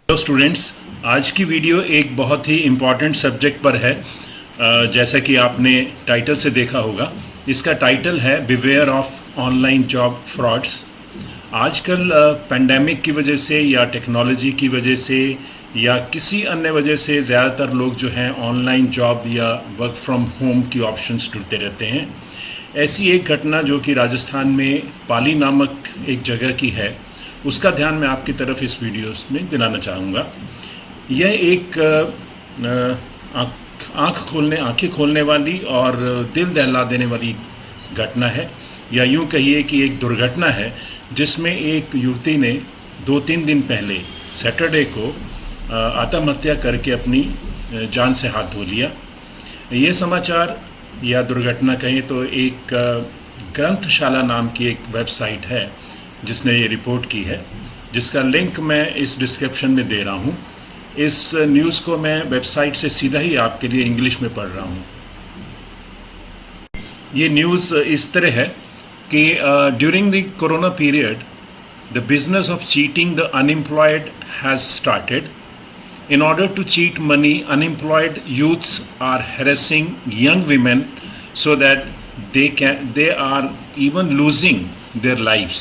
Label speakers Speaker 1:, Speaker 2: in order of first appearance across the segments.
Speaker 1: Hello students, आज की video एक बहुत ही इम्पॉर्टेंट सब्जेक्ट पर है। जैसा कि आपने टाइटल से देखा होगा, इसका टाइटल है beware of online job frauds. आजकल पेंडेमिक की वजह से या टेक्नोलॉजी की वजह से या किसी अन्य वजह से ज़्यादातर लोग जो हैं ऑनलाइन जॉब या वर्क फ्रॉम होम की ऑप्शंस ढूंढते रहते हैं। ऐसी एक घटना जो कि राजस्थान में पाली नामक एक जगह की है, उसका ध्यान मैं आपकी तरफ इस वीडियो में दिलाना चाहूँगा। यह एक आंखें खोलने वाली और दिल दहला देने वाली घटना है, या यूँ कहिए कि एक दुर्घटना है, जिसमें एक युवती ने 2-3 दिन पहले सैटरडे को आत्महत्या करके अपनी जान से हाथ धो लिया। ये समाचार या दुर्घटना कहें तो एक ग्रंथशाला नाम की एक वेबसाइट है जिसने ये रिपोर्ट की है, जिसका लिंक मैं इस डिस्क्रिप्शन में दे रहा हूँ। इस न्यूज़ को मैं वेबसाइट से सीधा ही आपके लिए इंग्लिश में पढ़ रहा हूँ। ये न्यूज़ इस तरह है कि during the corona period the business of cheating the unemployed has started. In order to cheat money, unemployed youths are harassing young women so that they are even losing their lives.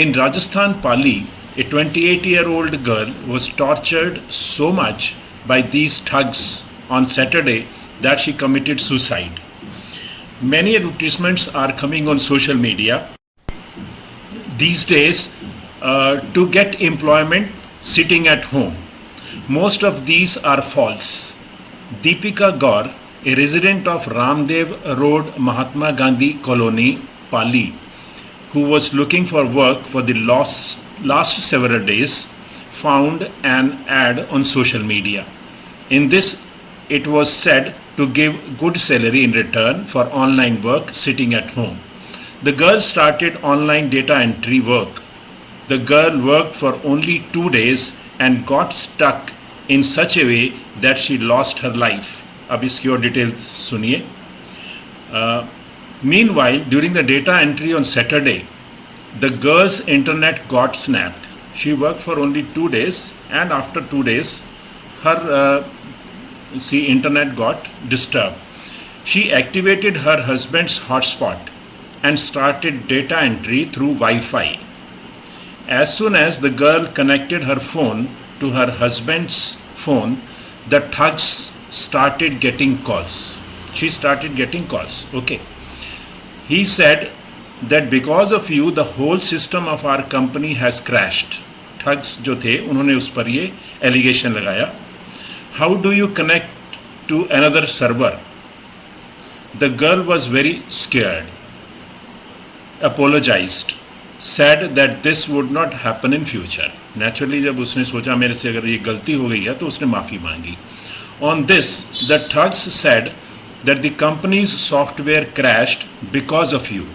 Speaker 1: In Rajasthan Pali, a 28-year-old girl was tortured so much by these thugs on Saturday that she committed suicide. Many advertisements are coming on social media these days to get employment sitting at home. Most of these are false. Deepika Gaur, a resident of Ramdev Road, Mahatma Gandhi Colony, Pali, who was looking for work for the last several days, found an ad on social media. In this, it was said to give good salary in return for online work sitting at home. The girl started online data entry work. The girl worked for only 2 days and got stuck in such a way that she lost her life. अब इसकी और detail सुनिए. Meanwhile, during the data entry on Saturday, the girl's internet got snapped. She worked for only 2 days, and after 2 days, her internet got disturbed. She activated her husband's hotspot and started data entry through Wi-Fi. As soon as the girl connected her phone to her husband's phone, the thugs started getting calls. She started getting calls. Okay. He said that because of you, the whole system of our company has crashed. Thugs जो थे उन्होंने उस पर ये allegation लगाया. How do you connect to another server? The girl was very scared, apologized, said that this would not happen in future. Naturally, जब उसने सोचा मेरे से अगर ये गलती हो गई है तो उसने माफ़ी मांगी. On this, the thugs said that the company's software crashed because of you.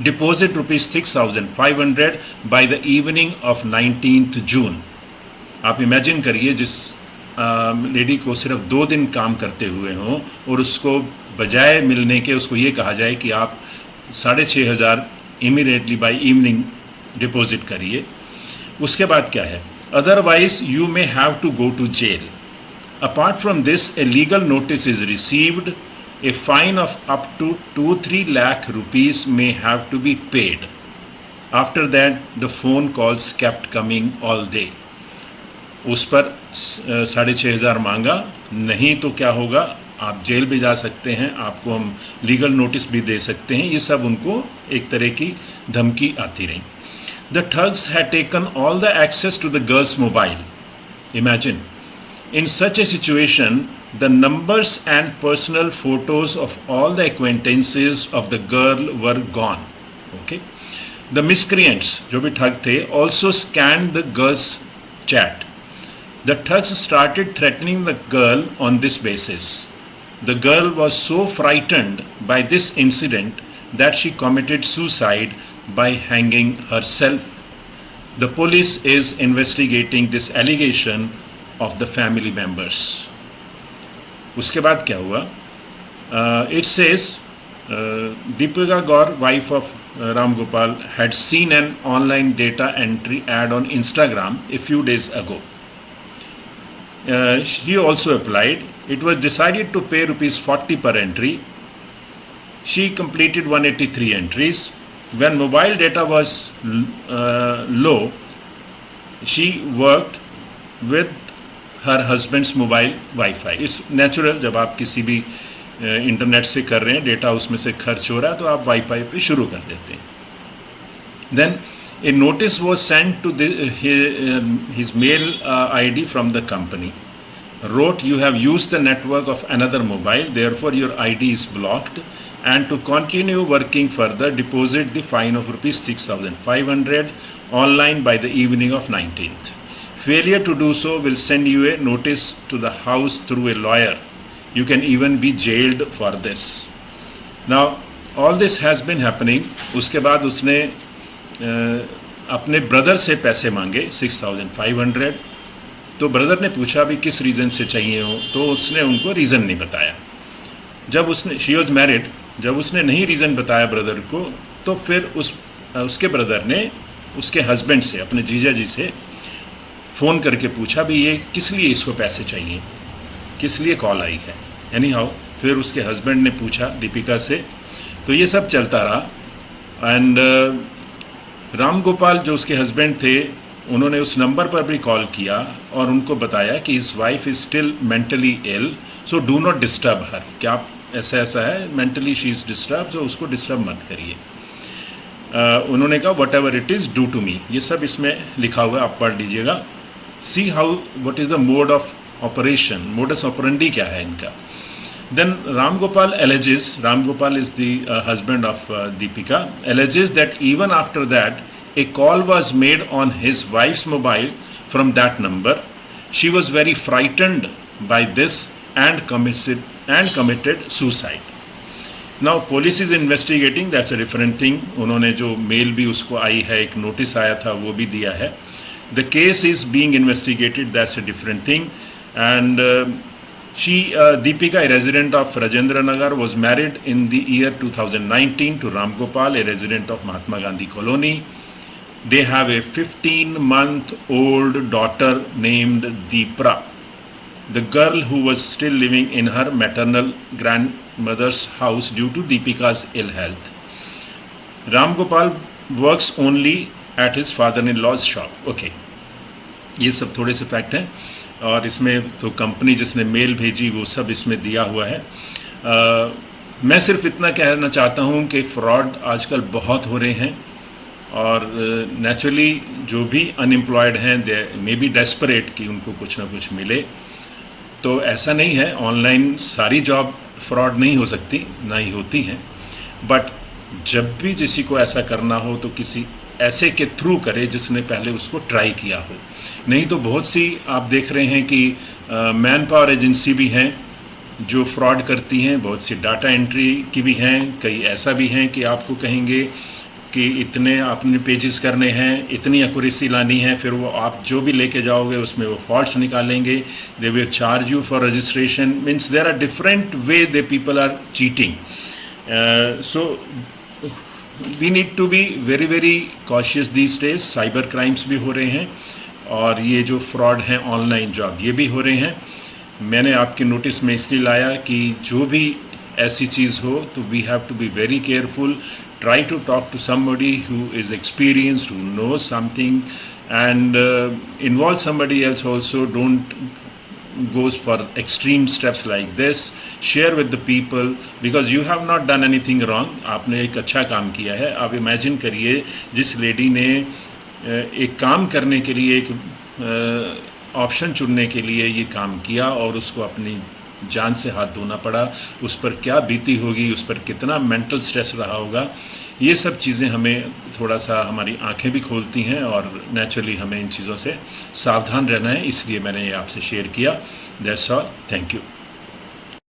Speaker 1: Deposit rupees 6,500 by the evening of 19th June. आप इमेजिन करिए जिस लेडी को सिर्फ 2 दिन काम करते हुए हों और उसको बजाय मिलने के उसको ये कहा जाए कि आप 6,500 इमीडिएटली बाय इवनिंग डिपॉजिट करिए. उसके बाद क्या है? Otherwise you may have to go to jail. Apart from this, a legal notice is received. A fine of up to 2-3 lakh rupees may have to be paid. After that the phone calls kept coming all day. उस पर 6,500 मांगा, नहीं तो क्या होगा, आप jail भी जा सकते हैं, आपको हम लीगल नोटिस भी दे सकते हैं. ये सब उनको एक तरह की धमकी आती रही. The thugs had taken all the access to the girl's mobile. Imagine. In such a situation, the numbers and personal photos of all the acquaintances of the girl were gone. Okay. The miscreants, जो भी ठग थे, also scanned the girl's chat. The thugs started threatening the girl on this basis. The girl was so frightened by this incident that she committed suicide by hanging herself. The police is investigating this allegation of the family members. उसके बाद क्या हुआ? It says Deepika Gaur, wife of Ram Gopal had seen an online data entry ad on Instagram a few days ago. She also applied. It was decided to pay rupees 40 per entry. She completed 183 entries. When mobile data was low, she worked with her husband's mobile Wi-Fi. It's natural, जब आप किसी भी internet से कर रहे हैं, data उसमें से खर्च हो रहा है, तो आप वाईफाई पे शुरू कर देते हैं. Then a notice was sent to his mail ID from the company. Wrote, you have used the network of another mobile, therefore your ID is blocked, and to continue working further, deposit the fine of rupees 6,500 online by the evening of 19th. Failure to do so will send you a notice to the house through a lawyer. You can even be jailed for this. Now, all this has been happening. उसके बाद उसने अपने brother से पैसे मांगे 6,500. तो brother ने पूछा भी किस रीज़न से चाहिए हो, तो उसने उनको रीज़न नहीं बताया. जब उसने शी वॉज मैरिड, जब उसने नहीं रीज़न बताया ब्रदर को, तो फिर उसके ब्रदर ने उसके हस्बैंड से, अपने जीजा जी से फ़ोन करके पूछा भी ये किस लिए इसको पैसे चाहिए, किस लिए कॉल आई है. एनी हाउ फिर उसके हस्बैंड ने पूछा दीपिका से. तो ये सब चलता रहा. एंड राम गोपाल जो उसके हस्बैंड थे, उन्होंने उस नंबर पर भी कॉल किया और उनको बताया कि his wife is still mentally ill, so do not disturb her. क्या आप ऐसा है, मेंटली शी इज़ डिस्टर्ब, तो उसको डिस्टर्ब मत करिए. उन्होंने कहा whatever it is do to me. ये सब इसमें लिखा हुआ है, आप पढ़ लीजिएगा. See how what is the mode of operation, modus operandi क्या है इनका. Then Ram Gopal alleges, Ram Gopal is the husband of Deepika, alleges that even after that, a call was made on his wife's mobile from that number. She was very frightened by this and committed suicide. Now police is investigating, that's a different thing. उन्होंने जो mail भी उसको आई है, एक notice आया था, वो भी दिया है. The case is being investigated, that's a different thing. And Deepika, a resident of Rajendra Nagar, was married in the year 2019 to Ram Gopal, a resident of Mahatma Gandhi Colony. They have a 15-month-old daughter named Deepra, the girl who was still living in her maternal grandmother's house due to Deepika's ill health. Ram Gopal works only at his father-in-law's shop. Okay, ये सब थोड़े से fact हैं. और इसमें तो company जिसने mail भेजी वो सब इसमें दिया हुआ है. मैं सिर्फ इतना कहना चाहता हूँ कि फ्रॉड आजकल बहुत हो रहे हैं, और नेचुरली जो भी अनएम्प्लॉयड हैं दे मे बी डेस्परेट कि उनको कुछ ना कुछ मिले. तो ऐसा नहीं है, ऑनलाइन सारी जॉब फ्रॉड नहीं हो सकती, ना ही होती हैं. बट जब भी किसी को ऐसा करना हो तो किसी ऐसे के थ्रू करे जिसने पहले उसको ट्राई किया हो. नहीं तो बहुत सी आप देख रहे हैं कि मैन पावर एजेंसी भी हैं जो फ्रॉड करती हैं, बहुत सी डाटा एंट्री की भी हैं, कई ऐसा भी हैं कि आपको कहेंगे कि इतने आपने पेजेस करने हैं, इतनी एक्यूरेसी लानी है, फिर वो आप जो भी लेके जाओगे उसमें वो फॉल्ट्स निकालेंगे. They will charge you for registration. Means there are different way they people are cheating. So we need to be very very cautious these days. Cyber crimes भी हो रहे हैं और ये जो फ्रॉड हैं ऑनलाइन जॉब ये भी हो रहे हैं. मैंने आपके नोटिस में इसलिए लाया कि जो भी ऐसी चीज़ हो तो we have to be very careful. Try to talk to somebody who is experienced, who knows something, and involve somebody else also. Don't goes for extreme steps like this. Share with the people because you have not done anything wrong. आपने एक अच्छा काम किया है. आप imagine करिए जिस lady ने एक काम करने के लिए, एक ऑप्शन चुनने के लिए ये काम किया और उसको अपनी जान से हाथ धोना पड़ा, उस पर क्या बीती होगी, उस पर कितना मेंटल स्ट्रेस रहा होगा. ये सब चीज़ें हमें थोड़ा सा हमारी आंखें भी खोलती हैं और नेचुरली हमें इन चीज़ों से सावधान रहना है. इसलिए मैंने ये आपसे शेयर किया. That's all. Thank you.